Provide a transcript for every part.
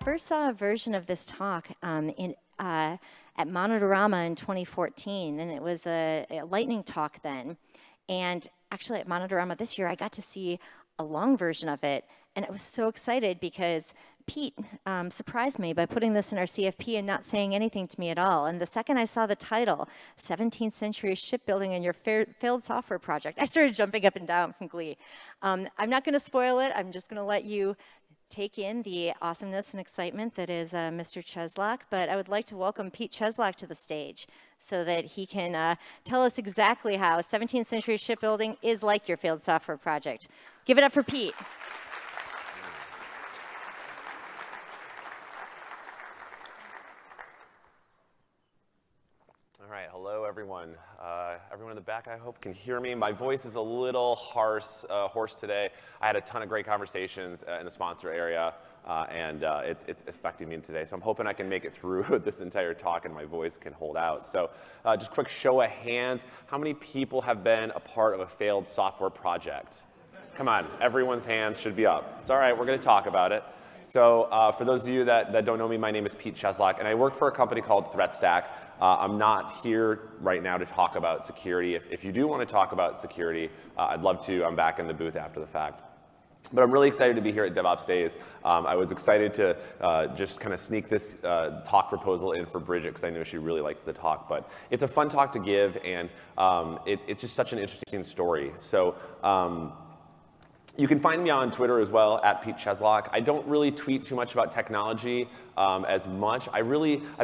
First saw a version of this talk at Monotorama in 2014, and it was a lightning talk then. And actually at Monotorama this year, I got to see a long version of it, and I was so excited because Pete surprised me by putting this in our CFP and not saying anything to me at all. And the second I saw the title, 17th Century Shipbuilding and Your Failed Software Project, I started jumping up and down from glee. I'm not going to spoil it. I'm just going to let you take in the awesomeness and excitement that is Mr. Cheslock, but I would like to welcome Pete Cheslock to the stage so that he can tell us exactly how 17th century shipbuilding is like your failed software project. Give it up for Pete. All right, hello everyone. Everyone in the back, I hope, can hear me. My voice is a little hoarse today. I had a ton of great conversations in the sponsor area, and it's affecting me today. So I'm hoping I can make it through this entire talk and my voice can hold out. So just quick show of hands. How many people have been a part of a failed software project? Come on, everyone's hands should be up. It's all right, we're going to talk about it. So for those of you that don't know me, my name is Pete Cheslock, and I work for a company called ThreatStack. I'm not here right now to talk about security. If you do want to talk about security, I'd love to. I'm back in the booth after the fact. But I'm really excited to be here at DevOps Days. I was excited to just kind of sneak this talk proposal in for Bridget because I know she really likes the talk. But it's a fun talk to give, and it's just such an interesting story. So you can find me on Twitter as well, at Pete Cheslock. I don't really tweet too much about technology as much. I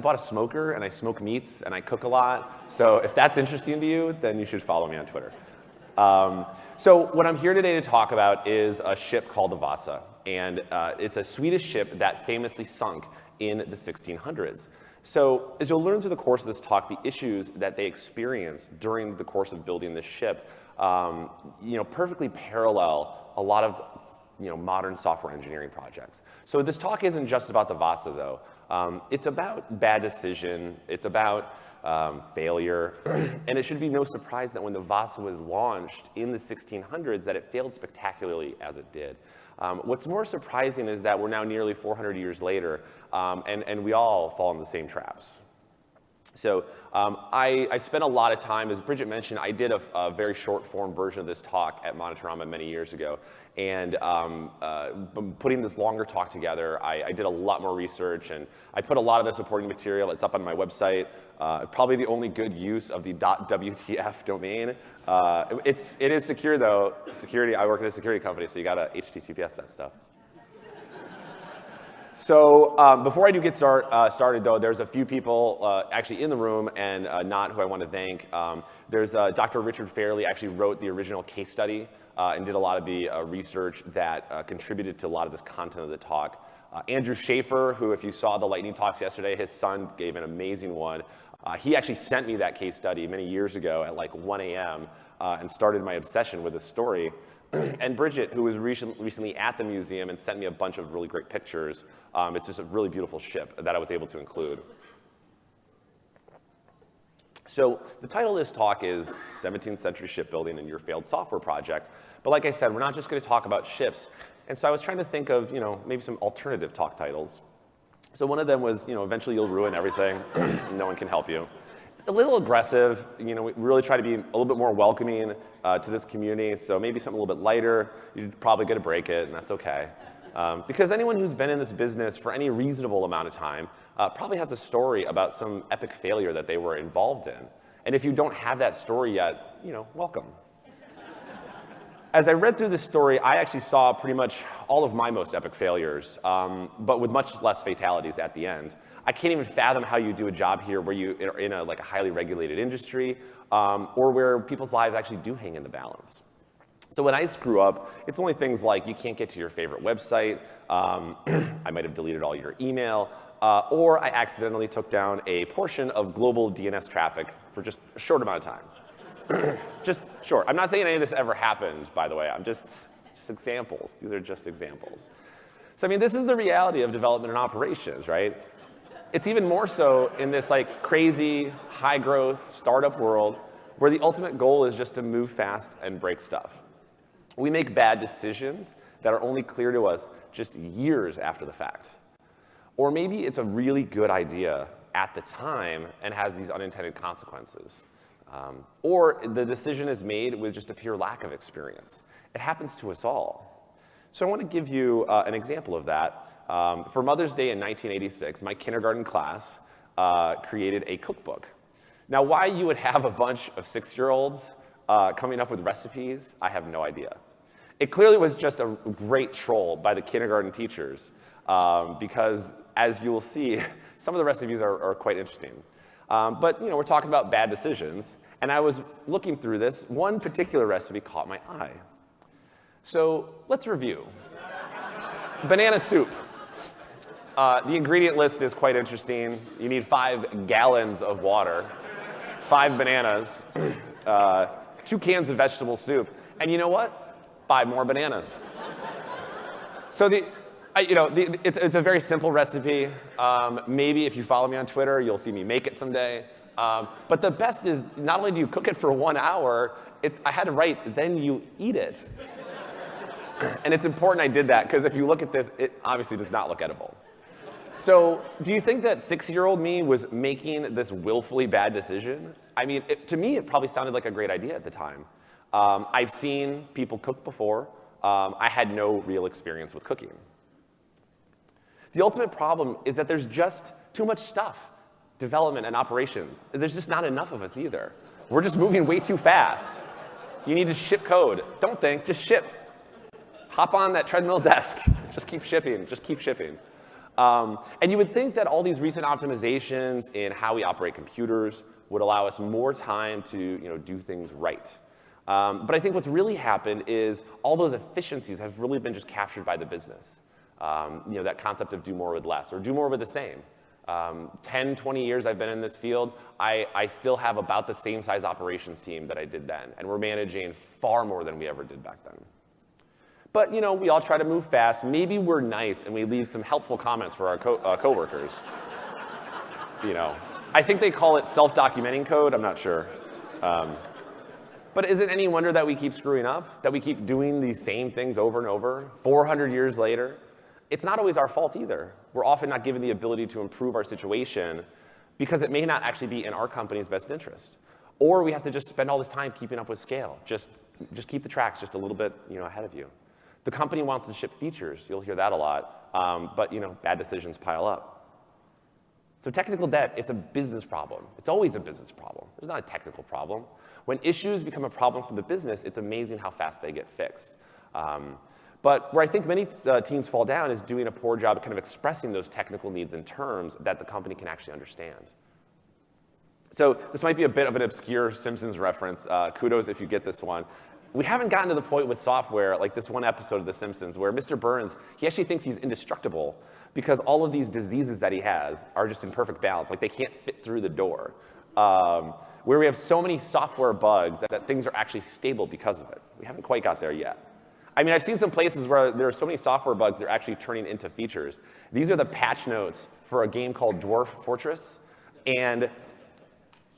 bought a smoker, and I smoke meats, and I cook a lot. So if that's interesting to you, then you should follow me on Twitter. So what I'm here today to talk about is a ship called the Vasa. And it's a Swedish ship that famously sunk in the 1600s. So as you'll learn through the course of this talk, the issues that they experienced during the course of building this ship perfectly parallel a lot of modern software engineering projects. So this talk isn't just about the Vasa, though. It's about bad decision. It's about failure. And it should be no surprise that when the Vasa was launched in the 1600s, that it failed spectacularly as it did. What's more surprising is that we're now nearly 400 years later, and we all fall in the same traps. So I spent a lot of time, as Bridget mentioned, I did a very short form version of this talk at Monotorama many years ago. And putting this longer talk together, I did a lot more research, and I put a lot of the supporting material. It's up on my website. Probably the only good use of the .wtf domain. It is secure, though. Security, I work at a security company, so you got to HTTPS that stuff. So before I do get started, though, there's a few people actually in the room and not who I want to thank. There's Dr. Richard Fairley actually wrote the original case study and did a lot of the research that contributed to a lot of this content of the talk. Andrew Schaefer, who if you saw the lightning talks yesterday, his son gave an amazing one. He actually sent me that case study many years ago at like 1 a.m. And started my obsession with this story. And Bridget, who was recently at the museum and sent me a bunch of really great pictures. It's just a really beautiful ship that I was able to include. So the title of this talk is 17th Century Shipbuilding and Your Failed Software Project. But like I said, we're not just going to talk about ships. And so I was trying to think of, maybe some alternative talk titles. So one of them was, eventually you'll ruin everything. No one can help you. It's a little aggressive. We really try to be a little bit more welcoming to this community. So maybe something a little bit lighter. You're probably going to break it, and that's okay. Because anyone who's been in this business for any reasonable amount of time probably has a story about some epic failure that they were involved in. And if you don't have that story yet, welcome. as I read through this story, I actually saw pretty much all of my most epic failures, but with much less fatalities at the end. I can't even fathom how you do a job here where you are in a highly regulated industry, or where people's lives actually do hang in the balance. So when I screw up, it's only things like you can't get to your favorite website, I might have deleted all your email, or I accidentally took down a portion of global DNS traffic for just a short amount of time. Just short. I'm not saying any of this ever happened, by the way. I'm just examples. These are just examples. So I mean, this is the reality of development and operations, right? It's even more so in this crazy, high-growth startup world where the ultimate goal is just to move fast and break stuff. We make bad decisions that are only clear to us just years after the fact. Or maybe it's a really good idea at the time and has these unintended consequences. Or the decision is made with just a pure lack of experience. It happens to us all. So I want to give you an example of that. For Mother's Day in 1986, my kindergarten class created a cookbook. Now, why you would have a bunch of 6-year-olds coming up with recipes, I have no idea. It clearly was just a great troll by the kindergarten teachers, because as you will see, some of the recipes are quite interesting. But we're talking about bad decisions, and I was looking through this. One particular recipe caught my eye. So let's review. Banana soup. The ingredient list is quite interesting. You need 5 gallons of water, 5 bananas, 2 cans of vegetable soup, and you know what? 5 more bananas. So it's a very simple recipe. Maybe if you follow me on Twitter, you'll see me make it someday. But the best is not only do you cook it for 1 hour, I had to write, then you eat it. And it's important I did that, because if you look at this, it obviously does not look edible. So do you think that 6-year-old me was making this willfully bad decision? I mean, to me, it probably sounded like a great idea at the time. I've seen people cook before. I had no real experience with cooking. The ultimate problem is that there's just too much stuff, development and operations. There's just not enough of us either. We're just moving way too fast. You need to ship code. Don't think, just ship. Hop on that treadmill desk. Just keep shipping, just keep shipping. And you would think that all these recent optimizations in how we operate computers would allow us more time to do things right. But I think what's really happened is all those efficiencies have really been just captured by the business. That concept of do more with less, or do more with the same. 10, 20 years I've been in this field, I still have about the same size operations team that I did then, and we're managing far more than we ever did back then. But we all try to move fast. Maybe we're nice and we leave some helpful comments for our coworkers. I think they call it self-documenting code. I'm not sure. But is it any wonder that we keep screwing up? That we keep doing these same things over and over, 400 years later? It's not always our fault either. We're often not given the ability to improve our situation because it may not actually be in our company's best interest. Or we have to just spend all this time keeping up with scale. Just keep the tracks just a little bit ahead of you. The company wants to ship features. You'll hear that a lot. But bad decisions pile up. So technical debt, it's a business problem. It's always a business problem. There's not a technical problem. When issues become a problem for the business, it's amazing how fast they get fixed. But where I think many teams fall down is doing a poor job of kind of expressing those technical needs in terms that the company can actually understand. So this might be a bit of an obscure Simpsons reference. Kudos if you get this one. We haven't gotten to the point with software, like this one episode of The Simpsons, where Mr. Burns, he actually thinks he's indestructible because all of these diseases that he has are just in perfect balance. Like they can't fit through the door. Where we have so many software bugs that things are actually stable because of it. We haven't quite got there yet. I mean, I've seen some places where there are so many software bugs they're actually turning into features. These are the patch notes for a game called Dwarf Fortress. And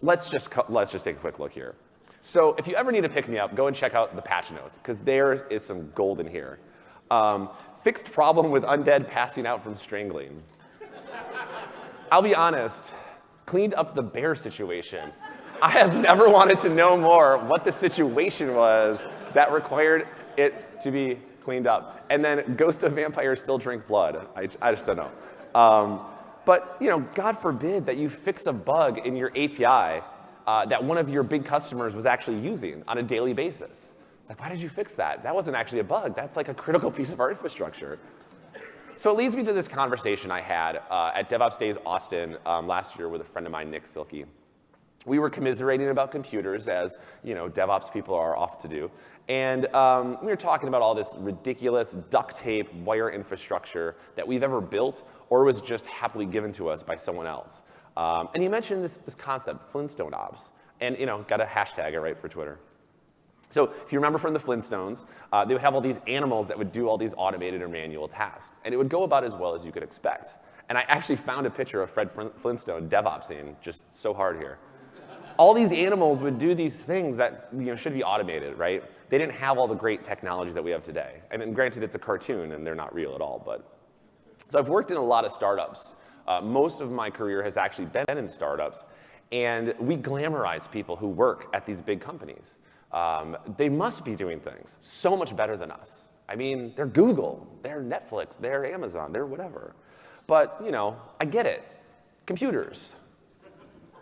let's just take a quick look here. So if you ever need to pick me up, go and check out the patch notes, because there is some gold in here. Fixed problem with undead passing out from strangling. I'll be honest, cleaned up the bear situation. I have never wanted to know more what the situation was that required it to be cleaned up. And then ghost of vampires still drink blood. I just don't know. But God forbid that you fix a bug in your API that one of your big customers was actually using on a daily basis. It's like, why did you fix that? That wasn't actually a bug. That's like a critical piece of our infrastructure. So it leads me to this conversation I had at DevOps Days Austin last year with a friend of mine, Nick Silkey. We were commiserating about computers, as DevOps people are oft to do. And we were talking about all this ridiculous duct tape wire infrastructure that we've ever built or was just happily given to us by someone else. And he mentioned this concept, Flintstone ops. And got to hashtag it right for Twitter. So if you remember from the Flintstones, they would have all these animals that would do all these automated or manual tasks. And it would go about as well as you could expect. And I actually found a picture of Fred Flintstone DevOpsing just so hard here. All these animals would do these things that should be automated, right? They didn't have all the great technologies that we have today. And granted, it's a cartoon and they're not real at all. So I've worked in a lot of startups. Most of my career has actually been in startups. And we glamorize people who work at these big companies. They must be doing things so much better than us. I mean, they're Google, they're Netflix, they're Amazon, they're whatever. But, I get it. Computers,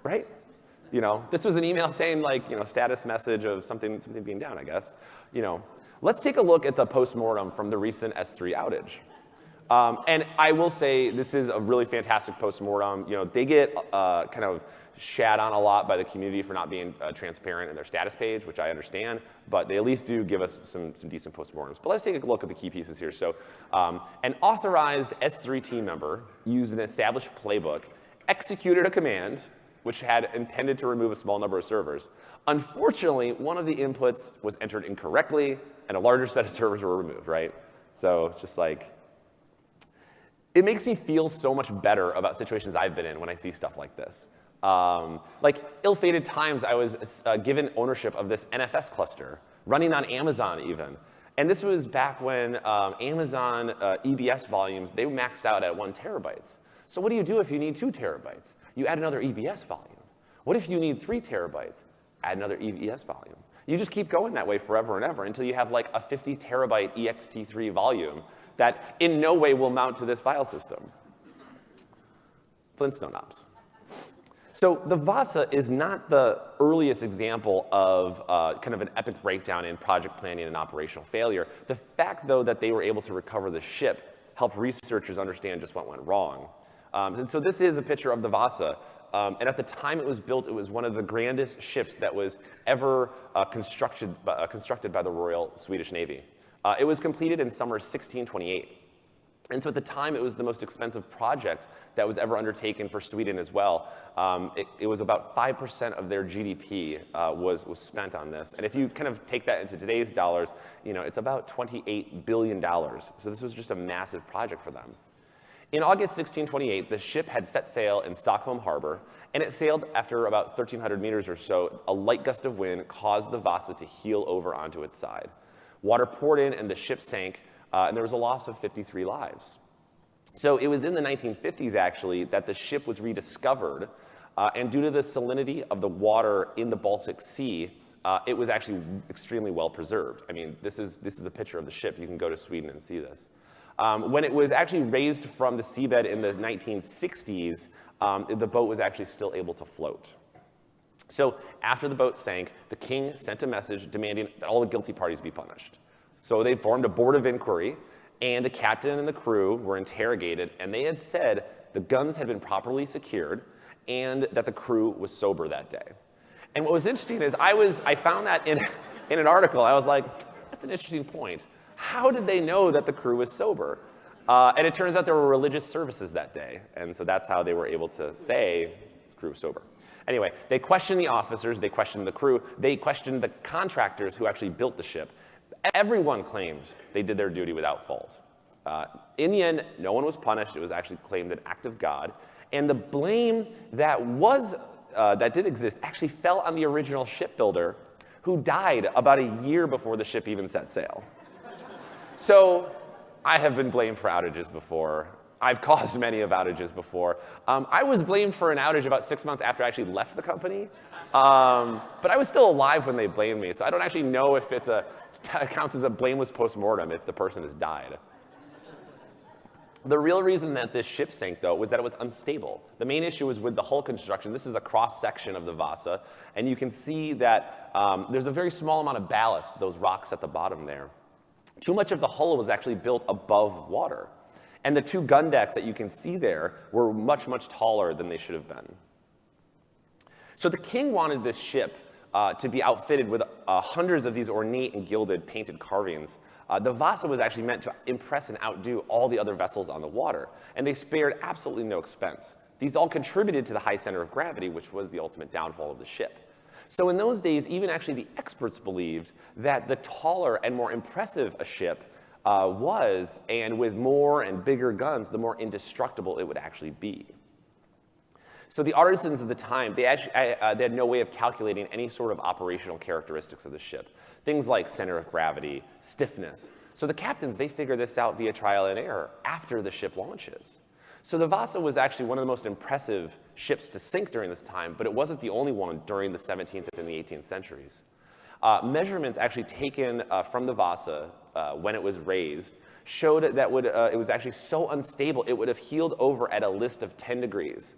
right? This was an email saying status message of something being down, I guess. Let's take a look at the postmortem from the recent S3 outage. And I will say this is a really fantastic postmortem. They get kind of shat on a lot by the community for not being transparent in their status page, which I understand, but they at least do give us some decent postmortems. But let's take a look at the key pieces here. So an authorized S3 team member used an established playbook, executed a command, which had intended to remove a small number of servers. Unfortunately, one of the inputs was entered incorrectly, and a larger set of servers were removed, right? So it's just like, it makes me feel so much better about situations I've been in when I see stuff like this. Like ill-fated times, I was given ownership of this NFS cluster, running on Amazon even. And this was back when Amazon EBS volumes, they maxed out at 1 terabytes. So what do you do if you need 2 terabytes? You add another EBS volume. What if you need 3 terabytes? Add another EBS volume. You just keep going that way forever and ever until you have like a 50 terabyte ext3 volume that in no way will mount to this file system. Flintstone ops. So the VASA is not the earliest example of kind of an epic breakdown in project planning and operational failure. The fact, though, that they were able to recover the ship helped researchers understand just what went wrong. And so this is a picture of the Vasa. And at the time it was built, it was one of the grandest ships that was ever constructed by the Royal Swedish Navy. It was completed in summer 1628. And so at the time, it was the most expensive project that was ever undertaken for Sweden as well. It was about 5% of their GDP was spent on this. And if you kind of take that into today's dollars, it's about $28 billion. So this was just a massive project for them. In August 1628, the ship had set sail in Stockholm Harbor, and it sailed after about 1,300 meters or so. A light gust of wind caused the Vasa to heel over onto its side. Water poured in, and the ship sank, and there was a loss of 53 lives. So it was in the 1950s, actually, that the ship was rediscovered, and due to the salinity of the water in the Baltic Sea, it was actually extremely well preserved. I mean, this is a picture of the ship. You can go to Sweden and see this. When it was actually raised from the seabed in the 1960s, the boat was actually still able to float. So after the boat sank, the king sent a message demanding that all the guilty parties be punished. So they formed a board of inquiry, and the captain and the crew were interrogated, and they had said the guns had been properly secured and that the crew was sober that day. And what was interesting is I found that in an article. I was like, that's an interesting point. How did they know that the crew was sober? And it turns out there were religious services that day, and so that's how they were able to say the crew was sober. Anyway, they questioned the officers, they questioned the crew, they questioned the contractors who actually built the ship. Everyone claimed they did their duty without fault. In the end, no one was punished. It was actually claimed an act of God. And the blame that did exist actually fell on the original shipbuilder, who died about a year before the ship even set sail. So I have been blamed for outages before. I've caused many of outages before. I was blamed for an outage about 6 months after I actually left the company. But I was still alive when they blamed me, so I don't actually know if it counts as a blameless postmortem if the person has died. The real reason that this ship sank, though, was that it was unstable. The main issue was with the hull construction. This is a cross-section of the Vasa, and you can see that there's a very small amount of ballast, those rocks at the bottom there. Too much of the hull was actually built above water, and the two gun decks that you can see there were much, much taller than they should have been. So the king wanted this ship to be outfitted with hundreds of these ornate and gilded painted carvings. The Vasa was actually meant to impress and outdo all the other vessels on the water, and they spared absolutely no expense. These all contributed to the high center of gravity, which was the ultimate downfall of the ship. So in those days, even actually the experts believed that the taller and more impressive a ship was, and with more and bigger guns, the more indestructible it would actually be. So the artisans of the time, they had no way of calculating any sort of operational characteristics of the ship. Things like center of gravity, stiffness. So the captains, they figure this out via trial and error after the ship launches. So the Vasa was actually one of the most impressive ships to sink during this time, but it wasn't the only one during the 17th and the 18th centuries. Measurements actually taken from the Vasa when it was raised showed that it was actually so unstable it would have heeled over at a list of 10 degrees.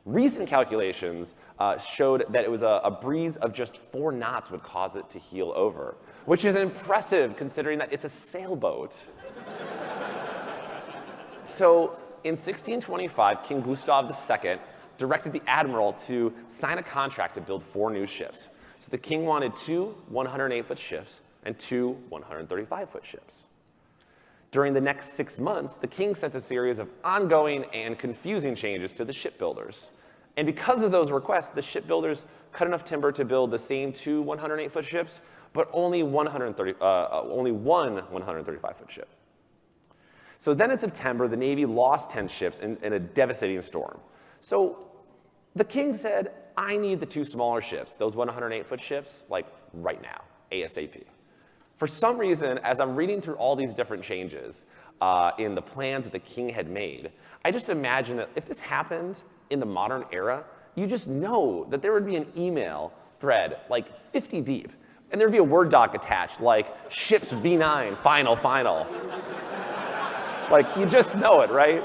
Recent calculations showed that it was a breeze of just 4 knots would cause it to heel over, which is impressive considering that it's a sailboat. So in 1625, King Gustav II directed the admiral to sign a contract to build 4 new ships. So the king wanted 2 108-foot ships and 2 135-foot ships. During the next 6 months, the king sent a series of ongoing and confusing changes to the shipbuilders. And because of those requests, the shipbuilders cut enough timber to build the same 2 108-foot ships, but only one 135-foot ship. So then in September, the Navy lost 10 ships in a devastating storm. So the king said, I need the 2 smaller ships, those 108-foot ships, like right now, ASAP. For some reason, as I'm reading through all these different changes in the plans that the king had made, I just imagine that if this happened in the modern era, you just know that there would be an email thread like 50 deep, and there'd be a Word doc attached like ships V9, final. Like, you just know it, right?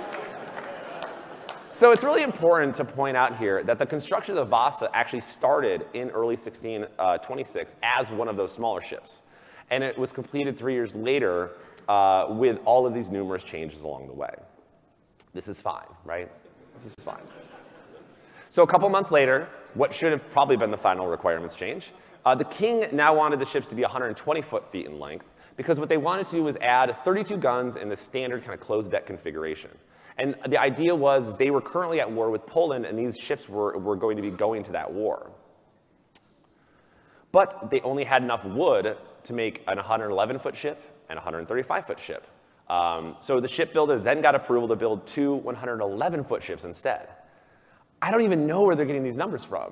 So it's really important to point out here that the construction of the Vasa actually started in early 1626 as one of those smaller ships. And it was completed 3 years later with all of these numerous changes along the way. This is fine, right? This is fine. So a couple months later, what should have probably been the final requirements change, the king now wanted the ships to be 120 feet in length because what they wanted to do was add 32 guns in the standard kind of closed deck configuration. And the idea was they were currently at war with Poland, and these ships were going to be going to that war. But they only had enough wood to make an 111-foot ship and a 135-foot ship. So the shipbuilder then got approval to build 2 111-foot ships instead. I don't even know where they're getting these numbers from.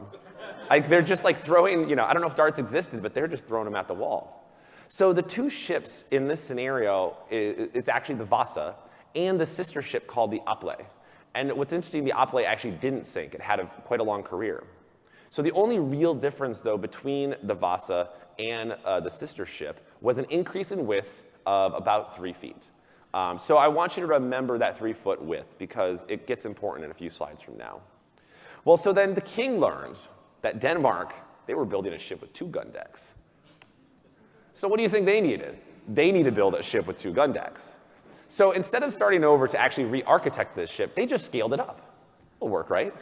Like, they're just like throwing, I don't know if darts existed, but they're just throwing them at the wall. So the 2 ships in this scenario is actually the Vasa and the sister ship called the Aple. And what's interesting, the Aple actually didn't sink. It had quite a long career. So the only real difference, though, between the Vasa and the sister ship was an increase in width of about 3 feet. So I want you to remember that 3-foot width because it gets important in a few slides from now. Well, so then the king learned that Denmark, they were building a ship with 2 gun decks. So what do you think they needed? They needed to build a ship with 2 gun decks. So instead of starting over to actually re-architect this ship, they just scaled it up. It'll work, right?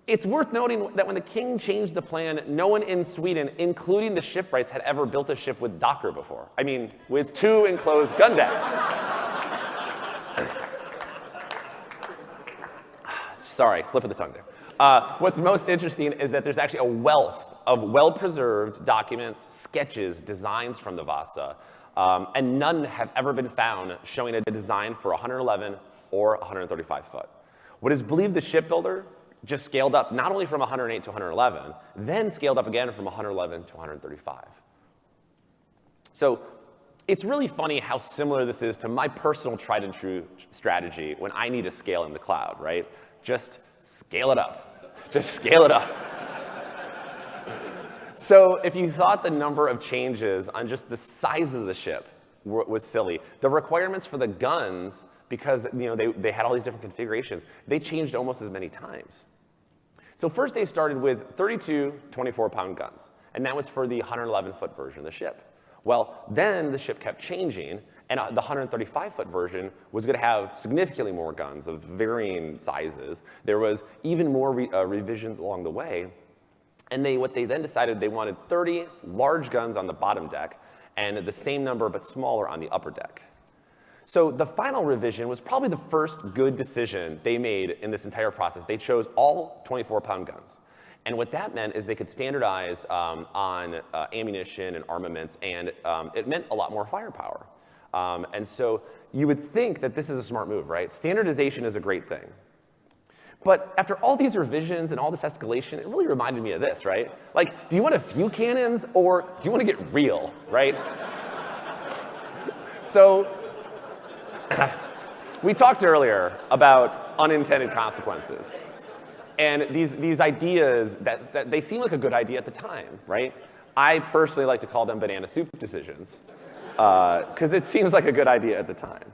It's worth noting that when the king changed the plan, no one in Sweden, including the shipwrights, had ever built a ship with docker before. I mean, with 2 enclosed gun decks. Sorry, slip of the tongue there. What's most interesting is that there's actually a wealth of well-preserved documents, sketches, designs from the Vasa, and none have ever been found showing a design for 111 or 135 foot. What is believed the shipbuilder just scaled up not only from 108 to 111, then scaled up again from 111 to 135. So it's really funny how similar this is to my personal tried and true strategy when I need to scale in the cloud, right? Just scale it up. Just scale it up. So if you thought the number of changes on just the size of the ship was silly, the requirements for the guns because they had all these different configurations. They changed almost as many times. So first they started with 32 24-pound guns, and that was for the 111-foot version of the ship. Well, then the ship kept changing, and the 135-foot version was going to have significantly more guns of varying sizes. There was even more revisions along the way. And what they then decided, they wanted 30 large guns on the bottom deck and the same number but smaller on the upper deck. So the final revision was probably the first good decision they made in this entire process. They chose all 24-pound guns. And what that meant is they could standardize on ammunition and armaments, and it meant a lot more firepower. And so you would think that this is a smart move, right? Standardization is a great thing. But after all these revisions and all this escalation, it really reminded me of this, right? Like, do you want a few cannons, or do you want to get real, right? So we talked earlier about unintended consequences. And these ideas, that they seem like a good idea at the time, right? I personally like to call them banana soup decisions, because it seems like a good idea at the time.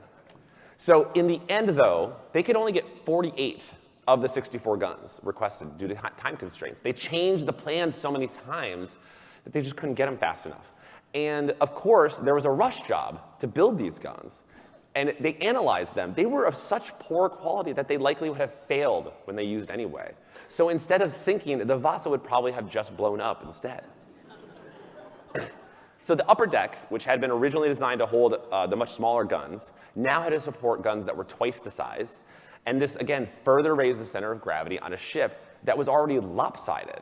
So in the end, though, they could only get 48 of the 64 guns requested due to time constraints. They changed the plans so many times that they just couldn't get them fast enough. And of course, there was a rush job to build these guns. And they analyzed them. They were of such poor quality that they likely would have failed when they used anyway. So instead of sinking, the Vasa would probably have just blown up instead. So the upper deck, which had been originally designed to hold the much smaller guns, now had to support guns that were twice the size. And this, again, further raised the center of gravity on a ship that was already lopsided.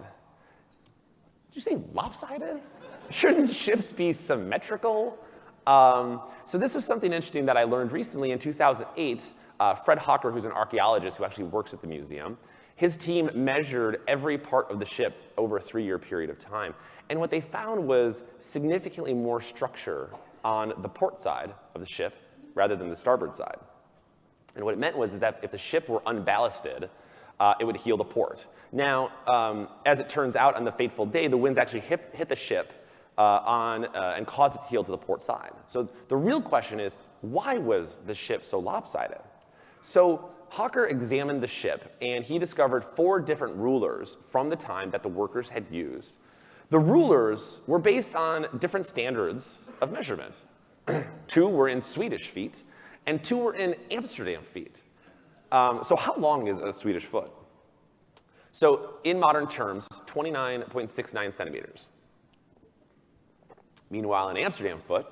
Did you say lopsided? Shouldn't ships be symmetrical? So this was something interesting that I learned recently in 2008. Fred Hawker, who's an archaeologist who actually works at the museum, his team measured every part of the ship over a 3-year period of time. And what they found was significantly more structure on the port side of the ship rather than the starboard side. And what it meant was that if the ship were unballasted, it would heal the port. Now, as it turns out, on the fateful day, the winds actually hit the ship and caused it to heel to the port side. So the real question is, why was the ship so lopsided? So Hawker examined the ship, and he discovered 4 different rulers from the time that the workers had used. The rulers were based on different standards of measurement. 2 were in Swedish feet, and 2 were in Amsterdam feet. So how long is a Swedish foot? So in modern terms, 29.69 centimeters. Meanwhile, an Amsterdam foot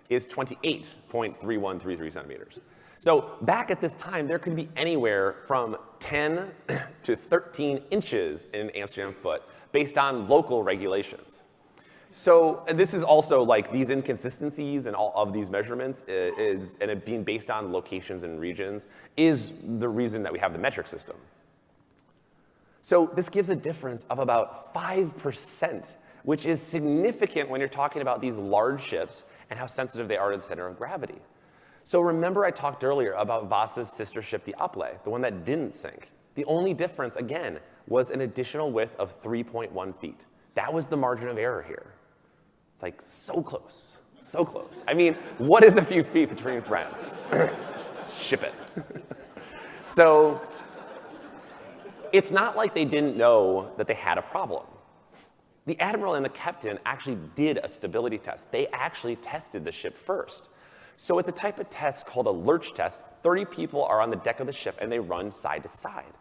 is 28.3133 centimeters. So back at this time, there could be anywhere from 10 to 13 inches in an Amsterdam foot based on local regulations. So this is also like these inconsistencies and all of these measurements and it being based on locations and regions is the reason that we have the metric system. So this gives a difference of about 5%, which is significant when you're talking about these large ships and how sensitive they are to the center of gravity. So remember I talked earlier about Vasa's sister ship, the Aple, the one that didn't sink. The only difference, again, was an additional width of 3.1 feet. That was the margin of error here. It's like so close, so close. I mean, what is a few feet between friends? Ship it. So it's not like they didn't know that they had a problem. The admiral and the captain actually did a stability test. They actually tested the ship first. So it's a type of test called a Lurch Test. 30 people are on the deck of the ship, and they run side to side.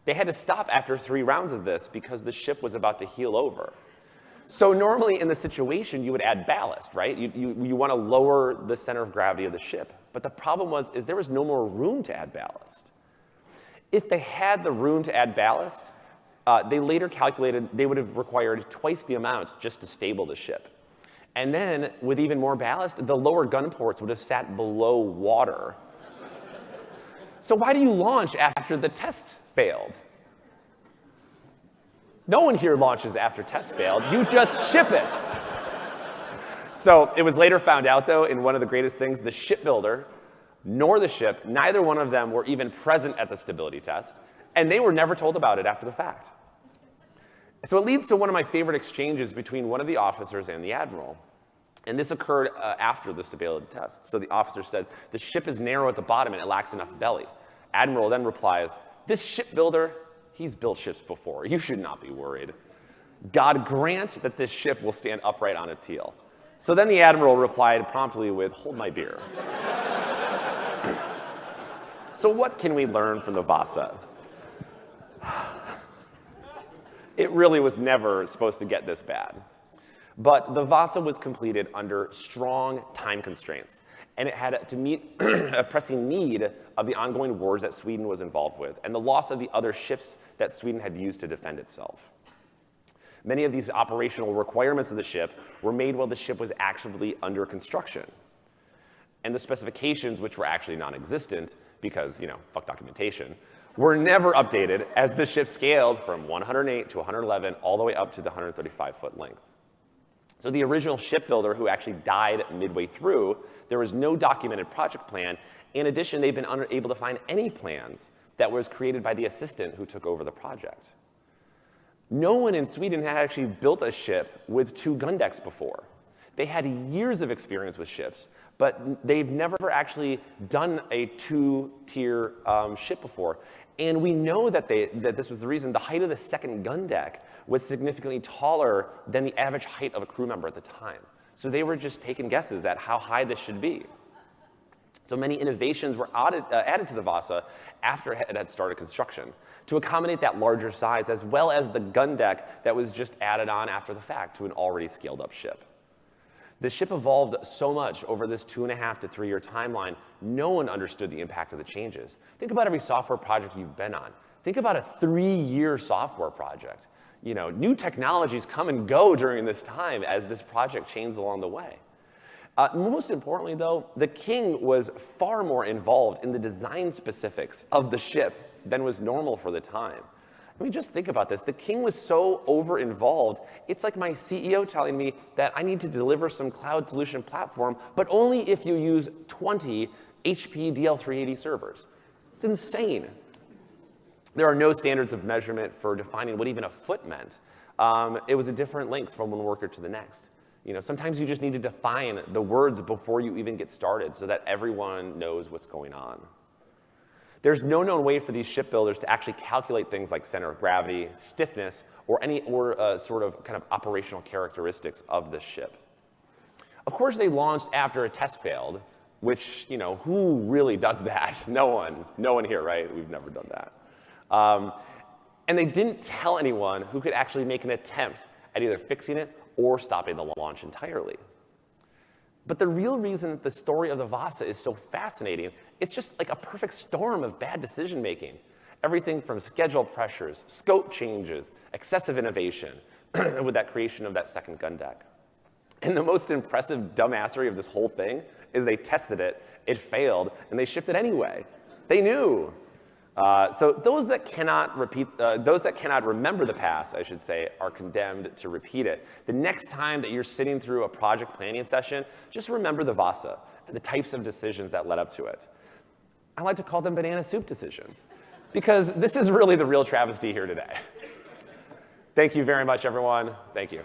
They had to stop after 3 rounds of this because the ship was about to heel over. So normally in the situation, you would add ballast, right? You want to lower the center of gravity of the ship. But the problem is there was no more room to add ballast. If they had the room to add ballast, they later calculated they would have required twice the amount just to stable the ship. And then, with even more ballast, the lower gun ports would have sat below water. So why do you launch after the test failed? No one here launches after test failed. You just ship it. So it was later found out, though, in one of the greatest things, the shipbuilder nor the ship, neither one of them were even present at the stability test, and they were never told about it after the fact. So it leads to one of my favorite exchanges between one of the officers and the admiral. And this occurred after the stability test. So the officer said, the ship is narrow at the bottom and it lacks enough belly. Admiral then replies, this shipbuilder, he's built ships before. You should not be worried. God grant that this ship will stand upright on its heel. So then the admiral replied promptly with, hold my beer. So what can we learn from the Vasa? It really was never supposed to get this bad. But the Vasa was completed under strong time constraints, and it had to meet a pressing need of the ongoing wars that Sweden was involved with, and the loss of the other ships that Sweden had used to defend itself. Many of these operational requirements of the ship were made while the ship was actually under construction. And the specifications, which were actually non-existent, because, fuck documentation, were never updated as the ship scaled from 108 to 111 all the way up to the 135-foot length. So the original shipbuilder, who actually died midway through, there was no documented project plan. In addition, they've been unable to find any plans that was created by the assistant who took over the project. No one in Sweden had actually built a ship with 2 gun decks before. They had years of experience with ships, but they've never actually done a 2-tier ship before. And we know that this was the reason. The height of the second gun deck was significantly taller than the average height of a crew member at the time. So they were just taking guesses at how high this should be. So many innovations were added to the Vasa after it had started construction to accommodate that larger size, as well as the gun deck that was just added on after the fact to an already scaled up ship. The ship evolved so much over this 2.5 to 3 year timeline, no one understood the impact of the changes. Think about every software project you've been on. Think about a 3-year software project. New technologies come and go during this time as this project changes along the way. Most importantly, though, the king was far more involved in the design specifics of the ship than was normal for the time. I mean, just think about this. The king was so over-involved, it's like my CEO telling me that I need to deliver some cloud solution platform, but only if you use 20 HP DL380 servers. It's insane. There are no standards of measurement for defining what even a foot meant. It was a different length from one worker to the next. Sometimes you just need to define the words before you even get started so that everyone knows what's going on. There's no known way for these shipbuilders to actually calculate things like center of gravity, stiffness, or any sort of kind of operational characteristics of the ship. Of course, they launched after a test failed, which, who really does that? No one here, right? We've never done that. And they didn't tell anyone who could actually make an attempt at either fixing it or stopping the launch entirely. But the real reason that the story of the Vasa is so fascinating, it's just like a perfect storm of bad decision making. Everything from schedule pressures, scope changes, excessive innovation, with that creation of that second gun deck. And the most impressive dumbassery of this whole thing is they tested it, it failed, and they shipped it anyway. They knew. So those that cannot remember the past, I should say, are condemned to repeat it. The next time that you're sitting through a project planning session, just remember the Vasa and the types of decisions that led up to it. I like to call them banana soup decisions, because this is really the real travesty here today. Thank you very much, everyone. Thank you.